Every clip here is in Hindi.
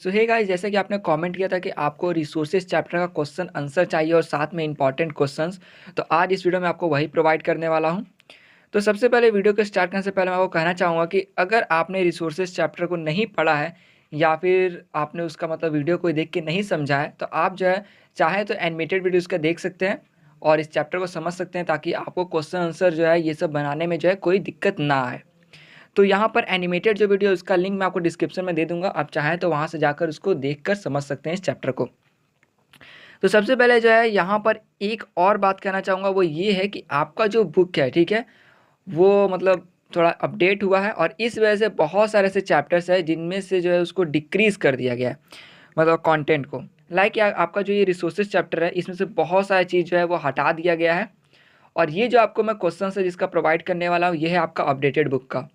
सो हे गाइस, जैसे कि आपने कमेंट किया था कि आपको रिसोर्सेज चैप्टर का क्वेश्चन आंसर चाहिए और साथ में इंपॉर्टेंट क्वेश्चंस, तो आज इस वीडियो में आपको वही प्रोवाइड करने वाला हूं। तो सबसे पहले वीडियो को स्टार्ट करने से पहले मैं आपको कहना चाहूँगा कि अगर आपने रिसोर्सेज चैप्टर को नहीं पढ़ा है या फिर आपने उसका मतलब वीडियो को देख के नहीं समझा है, तो आप जो है चाहे तो एनिमेटेड वीडियोज़ का देख सकते हैं और इस चैप्टर को समझ सकते हैं, ताकि आपको क्वेश्चन आंसर जो है ये सब बनाने में जो है कोई दिक्कत ना आए। तो यहाँ पर एनिमेटेड जो वीडियो, उसका लिंक मैं आपको डिस्क्रिप्शन में दे दूंगा, आप चाहें तो वहाँ से जाकर उसको देखकर समझ सकते हैं इस चैप्टर को। तो सबसे पहले जो है यहाँ पर एक और बात कहना चाहूँगा, वो ये है कि आपका जो बुक है, ठीक है, वो मतलब थोड़ा अपडेट हुआ है और इस वजह से बहुत सारे ऐसे चैप्टर्स हैं जिनमें से जो है उसको डिक्रीज़ कर दिया गया है, मतलब कंटेंट को। लाइक आपका जो ये रिसोर्सेज चैप्टर है, इसमें से बहुत सारी चीज़ जो है वो हटा दिया गया है। और ये जो आपको मैं क्वेश्चन है जिसका प्रोवाइड करने वाला हूँ, ये है आपका अपडेटेड बुक का।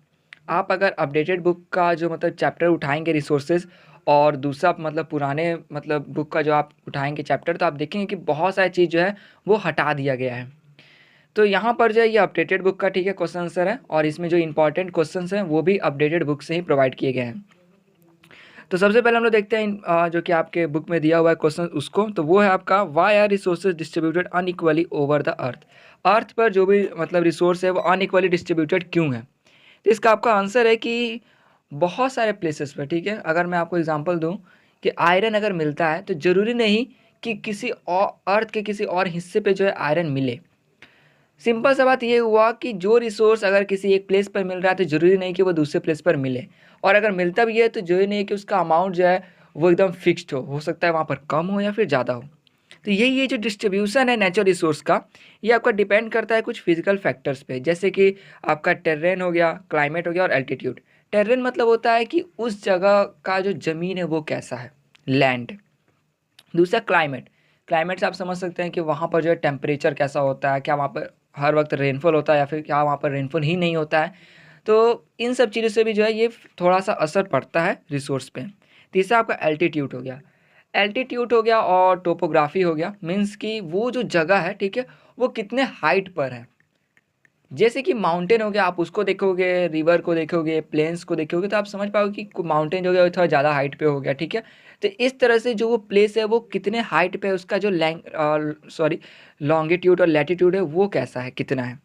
आप अगर अपडेटेड बुक का जो मतलब चैप्टर उठाएंगे रिसोर्सेज, और दूसरा मतलब पुराने मतलब बुक का जो आप उठाएंगे चैप्टर, तो आप देखेंगे कि बहुत सारी चीज़ जो है वो हटा दिया गया है। तो यहाँ पर जो है ये अपडेटेड बुक का, ठीक है, क्वेश्चन आंसर है और इसमें जो इंपॉर्टेंट क्वेश्चंस हैं वो भी अपडेटेड बुक से ही प्रोवाइड किए गए हैं। तो सबसे पहले हम लोग देखते हैं जो कि आपके बुक में दिया हुआ है क्वेश्चन उसको। तो वो है आपका, why are resources distributed unequally over the earth. Earth पर जो भी मतलब रिसोर्स है वो अनइक्वली डिस्ट्रीब्यूटेड क्यों है? तो इसका आपका आंसर है कि बहुत सारे प्लेसेस पर, ठीक है। अगर मैं आपको एग्जांपल दूं कि आयरन अगर मिलता है, तो ज़रूरी नहीं कि किसी और अर्थ के किसी और हिस्से पे जो है आयरन मिले। सिंपल सा बात ये हुआ कि जो रिसोर्स अगर किसी एक प्लेस पर मिल रहा है, तो ज़रूरी नहीं कि वो दूसरे प्लेस पर मिले, और अगर मिलता भी है तो ज़रूरी नहीं कि उसका अमाउंट जो है वो एकदम फिक्स्ड हो सकता है वहाँ पर कम हो या फिर ज़्यादा हो। तो यही ये जो डिस्ट्रीब्यूशन है नेचुरल रिसोर्स का, ये आपका डिपेंड करता है कुछ फिजिकल फैक्टर्स पे, जैसे कि आपका टेरेन हो गया, क्लाइमेट हो गया और एल्टीट्यूड। टेरेन मतलब होता है कि उस जगह का जो ज़मीन है वो कैसा है, लैंड। दूसरा क्लाइमेट, क्लाइमेट से आप समझ सकते हैं कि वहाँ पर जो है टेम्परेचर कैसा होता है, क्या वहाँ पर हर वक्त रेनफॉल होता है या फिर क्या वहाँ पर रेनफॉल ही नहीं होता है। तो इन सब चीज़ों से भी जो है ये थोड़ा सा असर पड़ता है रिसोर्स पे। तीसरा आपका एल्टीट्यूड हो गया, एल्टीट्यूड हो गया और टोपोग्राफी हो गया, मीन्स कि वो जो जगह है, ठीक है, वो कितने हाइट पर है। जैसे कि माउंटेन हो गया, आप उसको देखोगे, रिवर को देखोगे, प्लेन्स को देखोगे, तो आप समझ पाओगे कि माउंटेन जो गया वो थोड़ा ज़्यादा हाइट पे हो गया, ठीक है। तो इस तरह से जो वो प्लेस है वो कितने हाइट पे है, उसका जो लॉन्गिट्यूड और लैटिट्यूड है वो कैसा है, कितना है।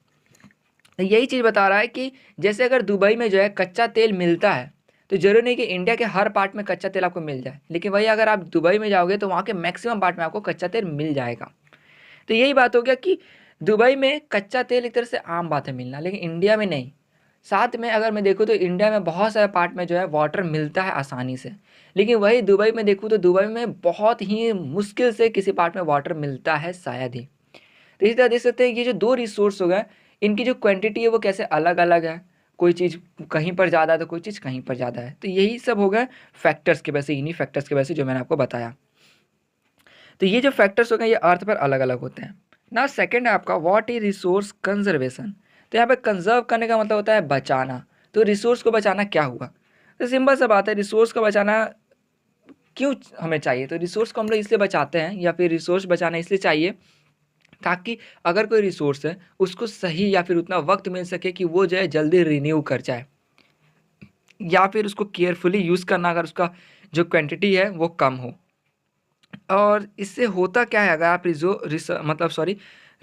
तो यही चीज़ बता रहा है कि जैसे अगर दुबई में जो है कच्चा तेल मिलता है, तो जरूरी नहीं कि इंडिया के हर पार्ट में कच्चा तेल आपको मिल जाए, लेकिन वही अगर आप दुबई में जाओगे तो वहाँ के मैक्सिमम पार्ट में आपको कच्चा तेल मिल जाएगा। तो यही बात हो गया कि दुबई में कच्चा तेल एक तरह से आम बात है मिलना, लेकिन इंडिया में नहीं। साथ में अगर मैं देखूँ तो इंडिया में बहुत सारे पार्ट में जो है वाटर मिलता है आसानी से, लेकिन वही दुबई में देखूँ तो दुबई में बहुत ही मुश्किल से किसी पार्ट में वाटर मिलता है, शायद ही। तो इसी तरह देख सकते हैं ये जो दो रिसोर्स हो गए, इनकी जो क्वांटिटी है वो कैसे अलग अलग है। कोई चीज़ कहीं पर ज़्यादा है तो कोई चीज़ कहीं पर ज़्यादा है। तो यही सब हो गए फैक्टर्स के वजह से, इन्हीं फैक्टर्स की वजह से जो मैंने आपको बताया। तो ये जो फैक्टर्स हो गए ये अर्थ पर अलग अलग होते हैं ना। सेकंड है आपका, व्हाट इज रिसोर्स कंजर्वेशन। तो यहाँ पे कंजर्व करने का मतलब होता है बचाना। तो रिसोर्स को बचाना क्या हुआ? तो सिंपल सा बात है, रिसोर्स को बचाना क्यों हमें चाहिए? तो रिसोर्स को हम लोग इसलिए बचाते हैं, या फिर रिसोर्स बचाना इसलिए चाहिए ताकि अगर कोई रिसोर्स है उसको सही या फिर उतना वक्त मिल सके कि वो जो है जल्दी रिन्यू कर जाए, या फिर उसको केयरफुली यूज़ करना अगर उसका जो क्वांटिटी है वो कम हो। और इससे होता क्या है, अगर आप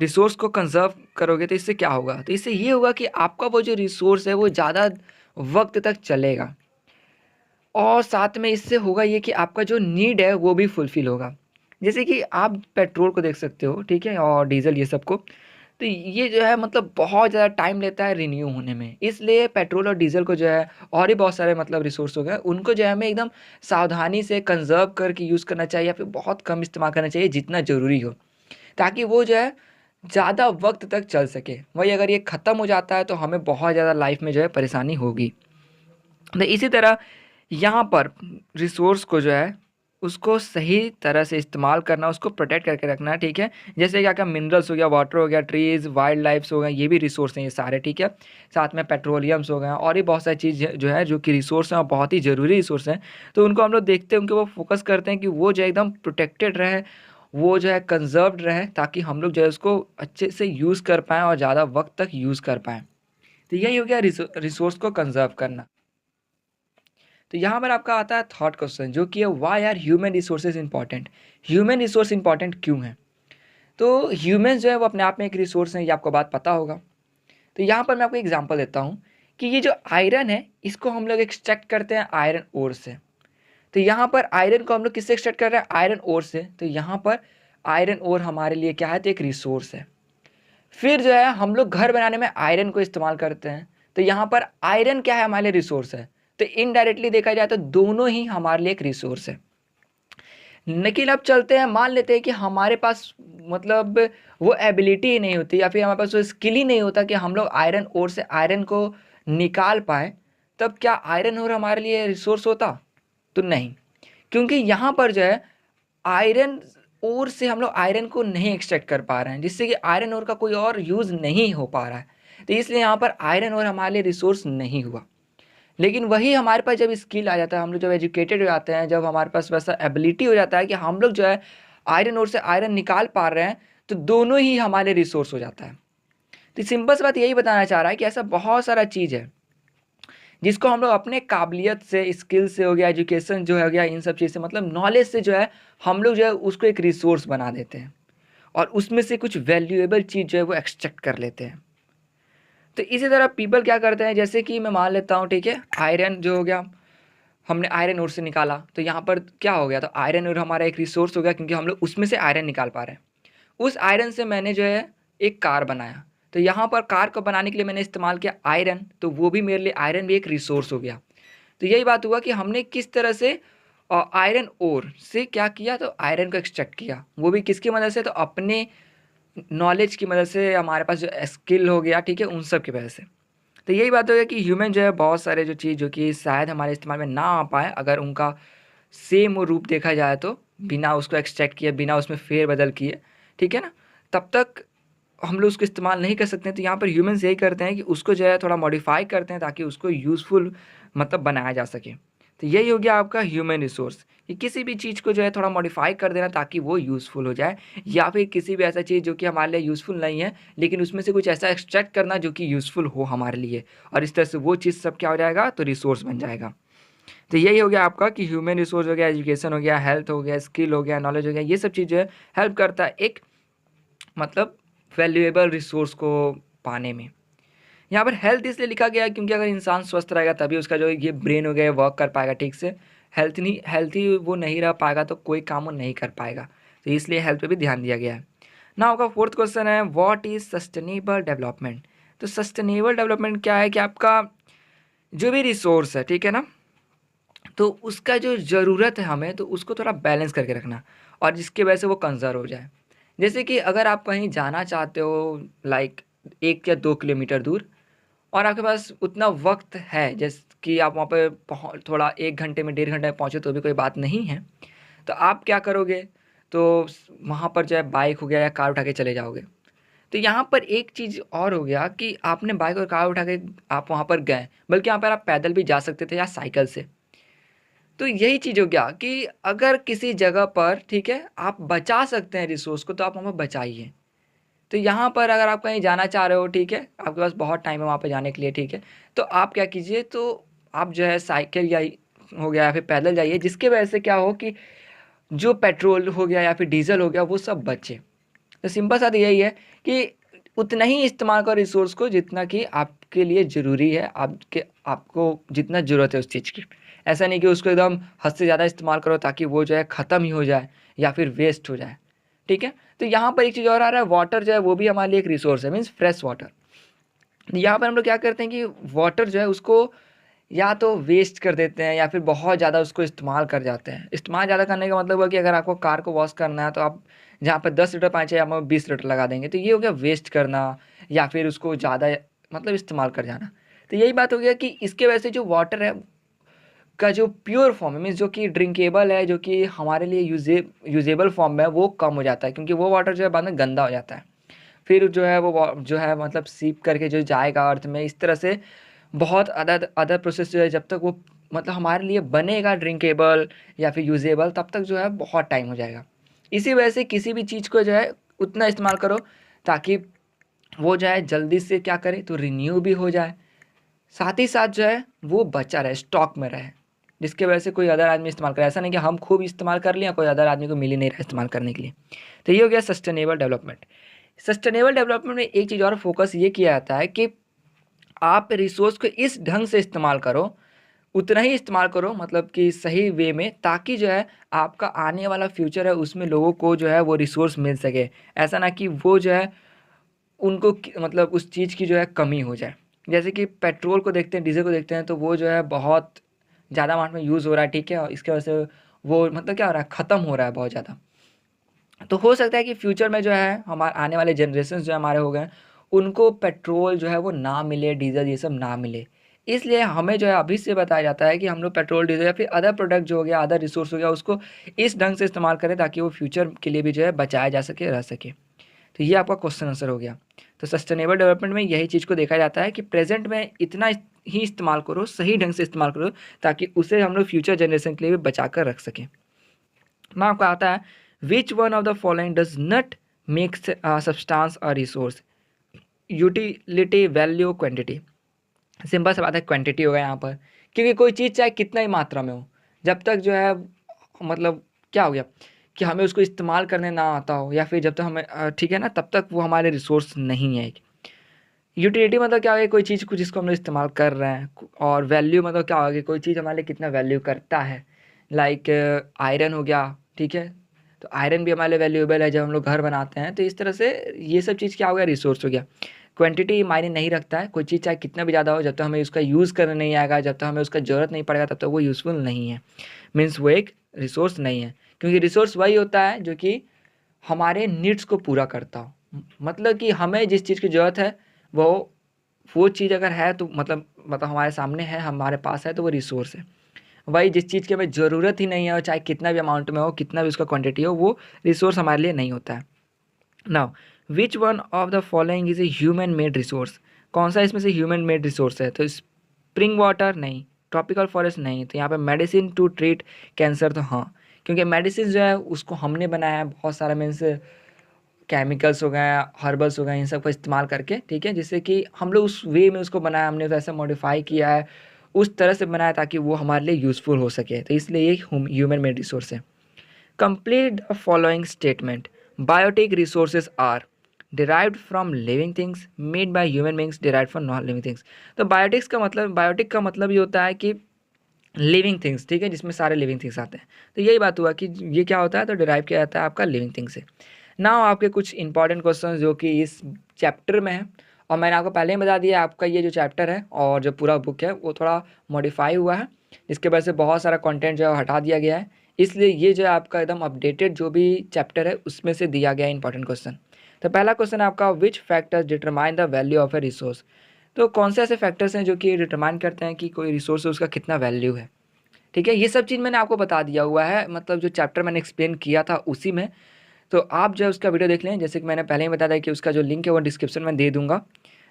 रिसोर्स को कंजर्व करोगे तो इससे क्या होगा? तो इससे ये होगा कि आपका वो जो रिसोर्स है वो ज़्यादा वक्त तक चलेगा, और साथ में इससे होगा ये कि आपका जो नीड है वो भी फुलफ़िल होगा। जैसे कि आप पेट्रोल को देख सकते हो, ठीक है, और डीज़ल ये सब को। तो ये जो है मतलब बहुत ज़्यादा टाइम लेता है रिन्यू होने में, इसलिए पेट्रोल और डीज़ल को जो है, और भी बहुत सारे मतलब रिसोर्स हो गए, उनको जो है हमें एकदम सावधानी से कंज़र्व करके यूज़ करना चाहिए, या फिर बहुत कम इस्तेमाल करना चाहिए जितना ज़रूरी हो, ताकि वो जो है ज़्यादा वक्त तक चल सके। वही अगर ये ख़त्म हो जाता है तो हमें बहुत ज़्यादा लाइफ में जो है परेशानी होगी। तो इसी तरह यहाँ पर रिसोर्स को जो है उसको सही तरह से इस्तेमाल करना, उसको प्रोटेक्ट करके रखना है, ठीक है। जैसे क्या क्या मिनरल्स हो गया, वाटर हो गया, ट्रीज़, वाइल्ड लाइफ्स हो गए, ये भी रिसोर्स हैं ये सारे, ठीक है। साथ में पेट्रोलियम्स हो गए और भी बहुत सारी चीज़ जो है जो कि रिसोर्स हैं और बहुत ही ज़रूरी रिसोर्स हैं। तो उनको हम लोग देखते हैं, उनके वो फोकस करते हैं कि वो जो है एकदम प्रोटेक्टेड रहे, वो जो है कंजर्व्ड रहे, ताकि हम लोग जो है उसको अच्छे से यूज़ कर पाएँ और ज़्यादा वक्त तक यूज़ कर पाएँ। तो यही हो गया रिसोर्स को कंजर्व करना। तो यहाँ पर आपका आता है थर्ड क्वेश्चन, जो कि है why are human resources important. Human resource important क्यों है? तो ह्यूमन्स जो है वो अपने आप में एक रिसोर्स है, ये आपको बात पता होगा। तो यहाँ पर मैं आपको एग्जांपल देता हूँ कि ये जो आयरन है इसको हम लोग एक्सट्रैक्ट करते हैं आयरन ओर से। तो यहाँ पर आयरन को हम लोग किससे एक्सट्रैक्ट कर रहे हैं? आयरन ओर से। तो यहाँ पर आयरन ओर हमारे लिए क्या है? तो एक रिसोर्स है। फिर जो है हम लोग घर बनाने में आयरन को इस्तेमाल करते हैं। तो यहाँ पर आयरन क्या है? हमारे लिए रिसोर्स है। तो इनडायरेक्टली देखा जाए तो दोनों ही हमारे लिए एक रिसोर्स है। लेकिन अब चलते हैं, मान लेते हैं कि हमारे पास मतलब वो एबिलिटी ही नहीं होती, या फिर हमारे पास वो स्किल ही नहीं होता कि हम लोग आयरन ओर से आयरन को निकाल पाए। तब क्या आयरन ओर हमारे लिए रिसोर्स होता? तो नहीं, क्योंकि यहाँ पर जो है आयरन ओर से हम लोग आयरन को नहीं एक्सट्रैक्ट कर पा रहे हैं, जिससे कि आयरन ओर का कोई और यूज़ नहीं हो पा रहा है। तो इसलिए यहाँ पर आयरन ओर हमारे लिए रिसोर्स नहीं हुआ। लेकिन वही हमारे पास जब स्किल आ जाता है, हम लोग जब एजुकेटेड हो जाते हैं, जब हमारे पास वैसा एबिलिटी हो जाता है कि हम लोग जो है आयरन ओर से आयरन निकाल पा रहे हैं, तो दोनों ही हमारे रिसोर्स हो जाता है। तो सिंपल सी बात यही बताना चाह रहा है कि ऐसा बहुत सारा चीज़ है जिसको हम लोग अपने काबिलियत से, स्किल से हो गया, एजुकेशन जो है हो गया, इन सब चीज़ से मतलब नॉलेज से जो है हम लोग जो है उसको एक रिसोर्स बना देते हैं और उसमें से कुछ वैल्यूएबल चीज़ जो है वो एक्सट्रैक्ट कर लेते हैं। तो इसी तरह पीपल क्या करते हैं, जैसे कि मैं मान लेता हूँ, ठीक है, आयरन जो हो गया, हमने आयरन ओर से निकाला, तो यहाँ पर क्या हो गया? तो आयरन ओर हमारा एक रिसोर्स हो गया, क्योंकि हम लोग उसमें से आयरन निकाल पा रहे हैं। उस आयरन से मैंने जो है एक कार बनाया, तो यहाँ पर कार को बनाने के लिए मैंने इस्तेमाल किया आयरन, तो वो भी मेरे लिए आयरन भी एक रिसोर्स हो गया। तो यही बात हुआ कि हमने किस तरह से आयरन ओर से क्या किया? तो आयरन को एक्सट्रैक्ट किया, वो भी किसकी मदद से? तो अपने नॉलेज की मदद से, हमारे पास जो स्किल हो गया, ठीक है, उन सब की वजह से। तो यही बात हो गया कि ह्यूमन जो है बहुत सारे जो चीज़ जो कि शायद हमारे इस्तेमाल में ना आ पाए, अगर उनका सेम वो रूप देखा जाए तो बिना उसको एक्सट्रैक्ट किए, बिना उसमें फेर बदल किए, ठीक है ना, तब तक हम लोग उसको इस्तेमाल नहीं कर सकते हैं। तो यहाँ पर ह्यूमन्स यही करते हैं कि उसको जो है थोड़ा मॉडिफाई करते हैं ताकि उसको यूज़फुल मतलब बनाया जा सके। तो यही हो गया आपका ह्यूमन रिसोर्स, कि किसी भी चीज़ को जो है थोड़ा मॉडिफाई कर देना ताकि वो यूज़फुल हो जाए, या फिर किसी भी ऐसा चीज़ जो कि हमारे लिए यूज़फुल नहीं है लेकिन उसमें से कुछ ऐसा एक्सट्रैक्ट करना जो कि यूज़फुल हो हमारे लिए, और इस तरह से वो चीज़ सब क्या हो जाएगा? तो रिसोर्स बन जाएगा। तो यही हो गया आपका कि ह्यूमन रिसोर्स हो गया, एजुकेशन हो गया, हेल्थ हो गया, स्किल हो गया, नॉलेज हो गया, ये सब चीज़ जो है हेल्प करता है एक मतलब वैल्यूएबल रिसोर्स को पाने में। यहाँ पर हेल्थ इसलिए लिखा गया है क्योंकि अगर इंसान स्वस्थ रहेगा तभी उसका जो ये ब्रेन हो गया वर्क कर पाएगा ठीक से। हेल्थी वो नहीं रह पाएगा तो कोई काम वो नहीं कर पाएगा, तो इसलिए हेल्थ पे भी ध्यान दिया गया है। ना आपका फोर्थ क्वेश्चन है, व्हाट इज़ सस्टेनेबल डेवलपमेंट। तो सस्टेनेबल डेवलपमेंट क्या है कि आपका जो भी रिसोर्स है, ठीक है ना, तो उसका जो ज़रूरत है हमें, तो उसको थोड़ा बैलेंस करके रखना और जिसकी वजह से वो कंजर्व हो जाए। जैसे कि अगर आप कहीं जाना चाहते हो लाइक 1 या 2 किलोमीटर दूर, और आपके पास उतना वक्त है जैसे कि आप वहाँ पे थोड़ा 1 घंटे में 1.5 घंटे में पहुँचे तो भी कोई बात नहीं है, तो आप क्या करोगे? तो वहाँ पर जो है बाइक हो गया या कार उठा के चले जाओगे। तो यहाँ पर एक चीज़ और हो गया कि आपने बाइक और कार उठा के आप वहाँ पर गए, बल्कि यहाँ पर आप पैदल भी जा सकते थे या साइकिल से। तो यही चीज़ हो गया कि अगर किसी जगह पर, ठीक है, आप बचा सकते हैं रिसोर्स को, तो आप वहाँ पर बचाइए। तो यहाँ पर अगर आप कहीं जाना चाह रहे हो, ठीक है, आपके पास बहुत टाइम है वहाँ पे जाने के लिए, ठीक है, तो आप क्या कीजिए, तो आप जो है साइकिल या हो गया या फिर पैदल जाइए, जिसकी वजह से क्या हो कि जो पेट्रोल हो गया या फिर डीजल हो गया वो सब बचे। तो सिंपल सा तो यही है कि उतना ही इस्तेमाल करो रिसोर्स को जितना कि आपके लिए ज़रूरी है, आपको जितना ज़रूरत है उस चीज़ की। ऐसा नहीं कि उसको एकदम हद से ज़्यादा इस्तेमाल करो ताकि वो जो है ख़त्म ही हो जाए या फिर वेस्ट हो जाए, ठीक है। तो यहाँ पर एक चीज़ और आ रहा है, वाटर जो है वो भी हमारे लिए एक रिसोर्स है, मीन्स फ्रेश वाटर। यहाँ पर हम लोग क्या करते हैं कि वाटर जो है उसको या तो वेस्ट कर देते हैं या फिर बहुत ज़्यादा उसको इस्तेमाल कर जाते हैं। इस्तेमाल ज़्यादा करने का मतलब हुआ कि अगर आपको कार को वॉश करना है तो आप जहाँ पर 10 लीटर पानी चाहिए आप 20 लीटर लगा देंगे, तो ये हो गया वेस्ट करना या फिर उसको ज़्यादा मतलब इस्तेमाल कर जाना। तो यही बात हो गया कि इसके वजह से जो वाटर है का जो प्योर फॉर्म है, मीन्स जो कि ड्रिंकेबल है, जो कि हमारे लिए यूजेबल फॉर्म में है, वो कम हो जाता है, क्योंकि वो वाटर जो है बाद में गंदा हो जाता है। फिर जो है वो जो है मतलब सीप करके जो जाएगा अर्थ में, इस तरह से बहुत अदर अदर प्रोसेस जो है, जब तक वो मतलब हमारे लिए बनेगा ड्रिंकेबल या फिर यूजेबल, तब तक जो है बहुत टाइम हो जाएगा। इसी वजह से किसी भी चीज़ को जो है उतना इस्तेमाल करो ताकि वो जो है जल्दी से क्या करे, तो रिन्यू भी हो जाए, साथ ही साथ जो है वो बचा रहे, स्टॉक में रहे। जिसके वजह से कोई अदर आदमी इस्तेमाल करे। ऐसा नहीं कि हम खूब इस्तेमाल कर लिया, कोई अदर आदमी को मिल ही नहीं रहा इस्तेमाल करने के लिए। तो ये हो गया सस्टेनेबल डेवलपमेंट। सस्टेनेबल डेवलपमेंट में एक चीज़ और फोकस ये किया जाता है कि आप रिसोर्स को इस ढंग से इस्तेमाल करो, उतना ही इस्तेमाल करो, मतलब कि सही वे में, ताकि जो है आपका आने वाला फ्यूचर है उसमें लोगों को जो है वो रिसोर्स मिल सके। ऐसा ना कि वो जो है उनको मतलब उस चीज़ की जो है कमी हो जाए। जैसे कि पेट्रोल को देखते हैं, डीजल को देखते हैं, तो वो जो है बहुत ज़्यादा अमाउंट में यूज़ हो रहा है, ठीक है, और इसके वजह से वो मतलब क्या हो रहा है, ख़त्म हो रहा है बहुत ज़्यादा। तो हो सकता है कि फ्यूचर में जो है हमारे आने वाले जनरेशन जो हमारे हो गए, उनको पेट्रोल जो है वो ना मिले, डीजल ये सब ना मिले। इसलिए हमें जो है अभी से बताया जाता है कि हम लोग पेट्रोल, डीजल या फिर अदर प्रोडक्ट जो हो गया, अदर रिसोर्स हो गया, उसको इस ढंग से इस्तेमाल करें ताकि वो फ्यूचर के लिए भी जो है बचाया जा सके, रह सके। तो ये आपका क्वेश्चन आंसर हो गया। तो सस्टेनेबल डेवलपमेंट में यही चीज़ को देखा जाता है कि प्रेजेंट में इतना ही इस्तेमाल करो, सही ढंग से इस्तेमाल करो, ताकि उसे हम लोग फ्यूचर जनरेशन के लिए भी बचा कर रख सकें। मैं आपको आता है, which one of the following does not make substance और resource, utility, value, quantity. Simple सा बात है, क्वांटिटी होगा यहाँ पर, क्योंकि कोई चीज़ चाहे कितना ही मात्रा में हो, जब तक जो है मतलब क्या हो गया कि हमें उसको इस्तेमाल करने ना आता हो, या फिर जब तक हमें ठीक है ना, तब तक वो हमारे रिसोर्स नहीं है। यूटिलिटी मतलब क्या हो गया, कोई चीज़ को जिसको हम लोग इस्तेमाल कर रहे हैं। और वैल्यू मतलब क्या हो गया, कोई चीज़ हमारे लिए कितना वैल्यू करता है। लाइक आयरन हो गया, ठीक है, तो आयरन भी हमारे लिए वैल्यूएबल है जब हम लोग घर बनाते हैं। तो इस तरह से ये सब चीज़ क्या हो गया, रिसोर्स हो गया। क्वांटिटी मायने नहीं रखता है, कोई चीज़ चाहे कितना भी ज़्यादा हो, जब तक हमें उसका यूज़ करना नहीं आएगा, जब तक हमें उसका ज़रूरत नहीं पड़ेगा, तब तक वो यूज़फुल नहीं है, मीन्स वो एक रिसोर्स नहीं है। क्योंकि रिसोर्स वही होता है जो कि हमारे नीड्स को पूरा करता हो। मतलब कि हमें जिस चीज़ की ज़रूरत है, वो चीज़ अगर है तो मतलब हमारे सामने है, हमारे पास है, तो वो रिसोर्स है। वही जिस चीज़ की हमें ज़रूरत ही नहीं है, और चाहे कितना भी अमाउंट में हो, कितना भी उसका क्वांटिटी हो, वो रिसोर्स हमारे लिए नहीं होता है। Now, which one of the following is a human made resource. कौन सा इसमें से ह्यूमन मेड रिसोर्स है? तो स्प्रिंग वाटर नहीं, ट्रॉपिकल फॉरेस्ट नहीं, तो यहाँ पे मेडिसिन टू ट्रीट कैंसर तो हाँ, क्योंकि मेडिसिन जो है उसको हमने बनाया है बहुत सारा, मीन्स केमिकल्स हो गए, हर्बल्स हो गए, इन सब का इस्तेमाल करके, ठीक है, जिससे कि हम लोग उस वे में उसको बनाया, हमने वैसे मॉडिफाई किया है, उस तरह से बनाया ताकि वो हमारे लिए यूज़फुल हो सके। तो इसलिए ये ह्यूमन मेड रिसोर्स है। Complete the following statement, biotic resources are derived from living things made by human beings derived from non living things। तो बायोटिक का मतलब ये होता है कि लिविंग थिंग्स, ठीक है, जिसमें सारे लिविंग थिंग्स आते हैं। तो यही बात हुआ कि ये क्या होता है, तो डिराइव किया जाता है आपका लिविंग थिंग से। नाउ आपके कुछ इंपॉर्टेंट क्वेश्चन जो कि इस चैप्टर में है, और मैंने आपको पहले ही बता दिया, आपका ये जो चैप्टर है और जो पूरा बुक है वो थोड़ा मॉडिफाई हुआ है, इसके वजह से बहुत सारा कंटेंट जो है हटा दिया गया है। इसलिए ये जो है आपका एकदम अपडेटेड जो भी चैप्टर है उसमें से दिया गया इंपॉर्टेंट क्वेश्चन। तो पहला क्वेश्चन है आपका, विच factors determine the value of A resource. तो कौन से ऐसे फैक्टर्स हैं जो कि डिटरमाइन करते हैं कि कोई रिसोर्स है उसका कितना वैल्यू है, ठीक है। ये सब चीज़ मैंने आपको बता दिया हुआ है, मतलब जो चैप्टर मैंने एक्सप्लेन किया था उसी में। तो आप जो है उसका वीडियो देख लें, जैसे कि मैंने पहले ही बताया था कि उसका जो लिंक है वो डिस्क्रिप्शन में दे दूंगा।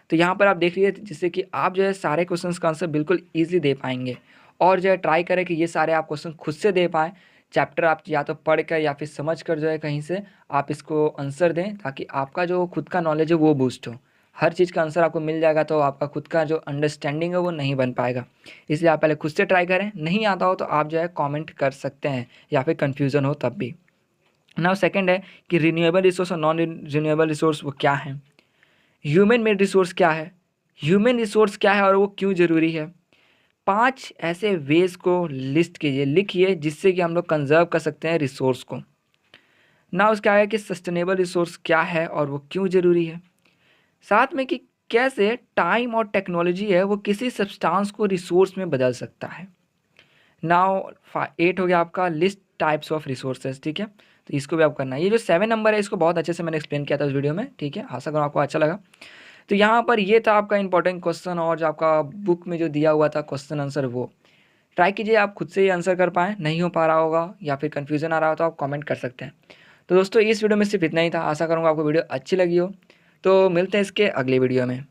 तो यहाँ पर आप देख लीजिए, जिससे कि आप जो है सारे क्वेश्चंस का आंसर बिल्कुल ईजिली दे पाएंगे। और जो है ट्राई करें कि ये सारे आप क्वेश्चन खुद से दे पाएँ। चैप्टर आप या तो पढ़ कर या फिर समझ कर जो है कहीं से आप इसको आंसर दें, ताकि आपका जो खुद का नॉलेज है वो बूस्ट हो। हर चीज़ का आंसर आपको मिल जाएगा तो आपका खुद का जो अंडरस्टैंडिंग है वो नहीं बन पाएगा। इसलिए आप पहले खुद से ट्राई करें, नहीं आता हो तो आप जो है कमेंट कर सकते हैं, या फिर कन्फ्यूज़न हो तब भी। नाउ सेकंड है कि रिन्यूएबल रिसोर्स और नॉन रिन्यूएबल रिसोर्स वो क्या है, ह्यूमन मेड रिसोर्स क्या है, ह्यूमन रिसोर्स क्या है और वो क्यों ज़रूरी है। 5 ऐसे वेज को लिस्ट कीजिए, लिखिए, जिससे कि हम लोग कंजर्व कर सकते हैं रिसोर्स को। ना उसका है कि सस्टेनेबल रिसोर्स क्या है और वो क्यों ज़रूरी है, साथ में कि कैसे टाइम और टेक्नोलॉजी है वो किसी सब्सटेंस को रिसोर्स में बदल सकता है। नाउ 8 हो गया आपका, लिस्ट टाइप्स ऑफ रिसोर्सेज, ठीक है, तो इसको भी आप करना है। ये जो 7 नंबर है इसको बहुत अच्छे से मैंने एक्सप्लेन किया था उस वीडियो में, ठीक है, आशा करूँ आपको अच्छा लगा। तो यहाँ पर ये था आपका इंपॉर्टेंट क्वेश्चन, और जो आपका बुक में जो दिया हुआ था क्वेश्चन आंसर, वो ट्राई कीजिए आप खुद से ही आंसर कर पाएँ। नहीं हो पा रहा होगा या फिर कन्फ्यूज़न आ रहा हो तो आप कमेंट कर सकते हैं। तो दोस्तों इस वीडियो में सिर्फ इतना ही था, आशा करूँगा आपको वीडियो अच्छी लगी हो। तो मिलते हैं इसके अगले वीडियो में।